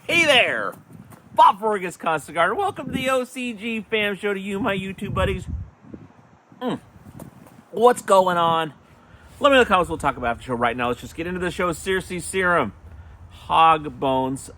Hey there, Bob Fergus Constagard. Welcome to the OCG Fam Show to you, my YouTube buddies. What's going on? Let me know in the comments. We'll talk about the show right now. Let's just get into the show. Circes Serum, hog bones.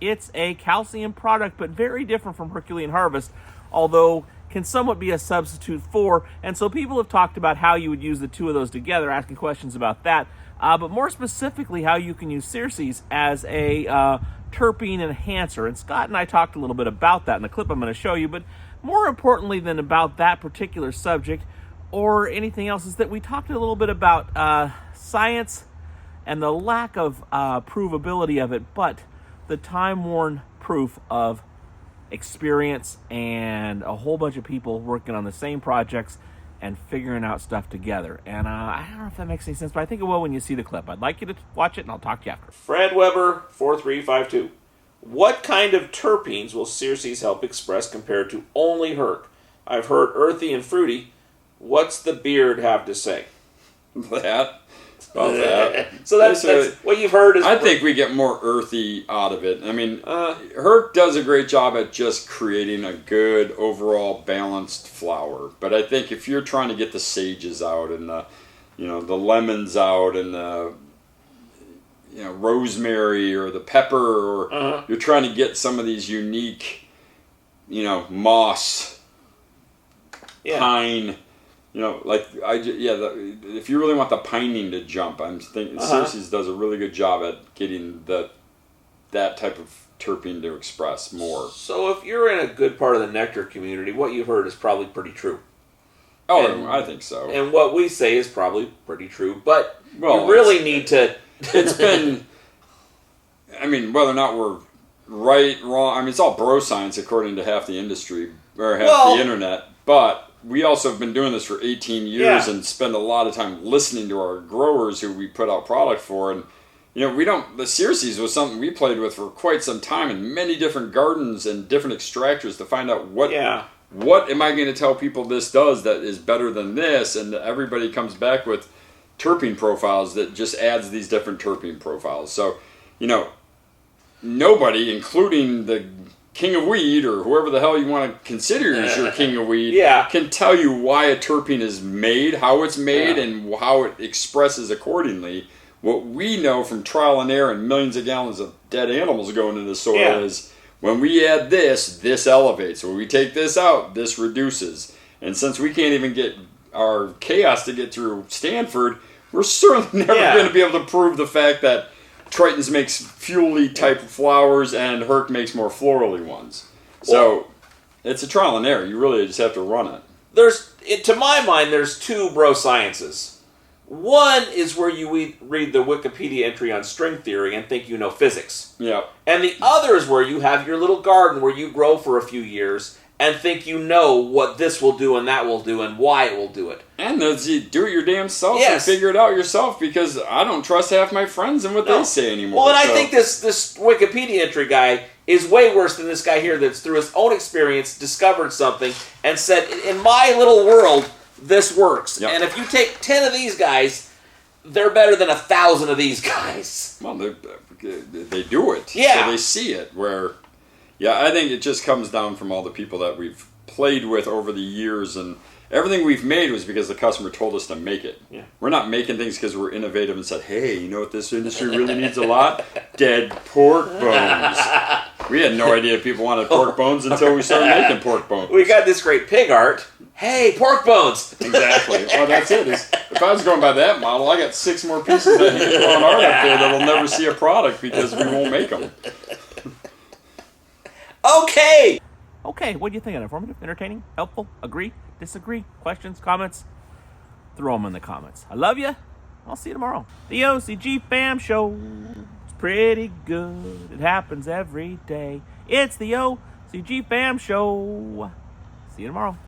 It's a calcium product, but very different from Herculean Harvest, although can somewhat be a substitute for. And so people have talked about how you would use the two of those together, asking questions about that. But more specifically, how you can use Circes as a terpene enhancer. And Scott and I talked a little bit about that in the clip I'm going to show you. But more importantly than about that particular subject or anything else is that we talked a little bit about science and the lack of provability of it, but the time-worn proof of experience and a whole bunch of people working on the same projects and figuring out stuff together. And I don't know if that makes any sense, but I think it will when you see the clip. I'd like you to watch it, and I'll talk to you after. Fred Weber, 4352. What kind of terpenes will Circes help express compared to only Herc? I've heard earthy and fruity. What's the beard have to say? That. About that. So that's what you've heard. Is I think we get more earthy out of it. I mean, Herc does a great job at just creating a good overall balanced flower. But I think if you're trying to get the sages out and the lemons out and the rosemary or the pepper, or you're trying to get some of these unique, moss, pine. If you really want the pining to jump, I'm thinking Circes does a really good job at getting that type of terpene to express more. So if you're in a good part of the nectar community, what you've heard is probably pretty true. Oh, I think so. And what we say is probably pretty true, but you really need to... It's been... I mean, whether or not we're right, wrong... I mean, it's all bro science according to half the industry, or half the internet, but... We also have been doing this for 18 years and spend a lot of time listening to our growers who we put out product for. And, the Circes was something we played with for quite some time in many different gardens and different extractors to find out what am I going to tell people this does that is better than this. And everybody comes back with terpene profiles that just adds these different terpene profiles. So, nobody, including the king of weed, or whoever the hell you want to consider as your king of weed, can tell you why a terpene is made, how it's made, and how it expresses accordingly. What we know from trial and error and millions of gallons of dead animals going into the soil is when we add this elevates. When we take this out, this reduces. And since we can't even get our chaos to get through Stanford, we're certainly never going to be able to prove the fact that Triton's makes fuel-y type of flowers and Herc makes more florally ones. So it's a trial and error. You really just have to run it. To my mind, there's two bro sciences. One is where you read the Wikipedia entry on string theory and think you know physics. Yeah. And the other is where you have your little garden where you grow for a few years and think you know what this will do and that will do and why it will do it. And you do it your damn self and figure it out yourself, because I don't trust half my friends and what they say anymore. Well, and I think this Wikipedia entry guy is way worse than this guy here that's through his own experience discovered something and said, in my little world, this works. Yep. And if you take 10 of these guys, they're better than 1,000 of these guys. Well, they do it. Yeah. So they see it where... Yeah, I think it just comes down from all the people that we've played with over the years, and everything we've made was because the customer told us to make it. Yeah. We're not making things because we're innovative and said, hey, you know what this industry really needs a lot? Dead pork bones. We had no idea people wanted pork bones until we started making pork bones. We got this great pig art. Hey, pork bones! Exactly. Well, that's it. If I was going by that model, I got 6 more pieces of hand-drawn art up there that'll never see a product because we won't make them. Okay, what do you think? Informative, entertaining, helpful, agree, disagree, questions, comments? Throw them in the comments. I love you. I'll see you tomorrow. The OCG Fam Show is pretty good. It happens every day. It's the OCG Fam Show. See you tomorrow.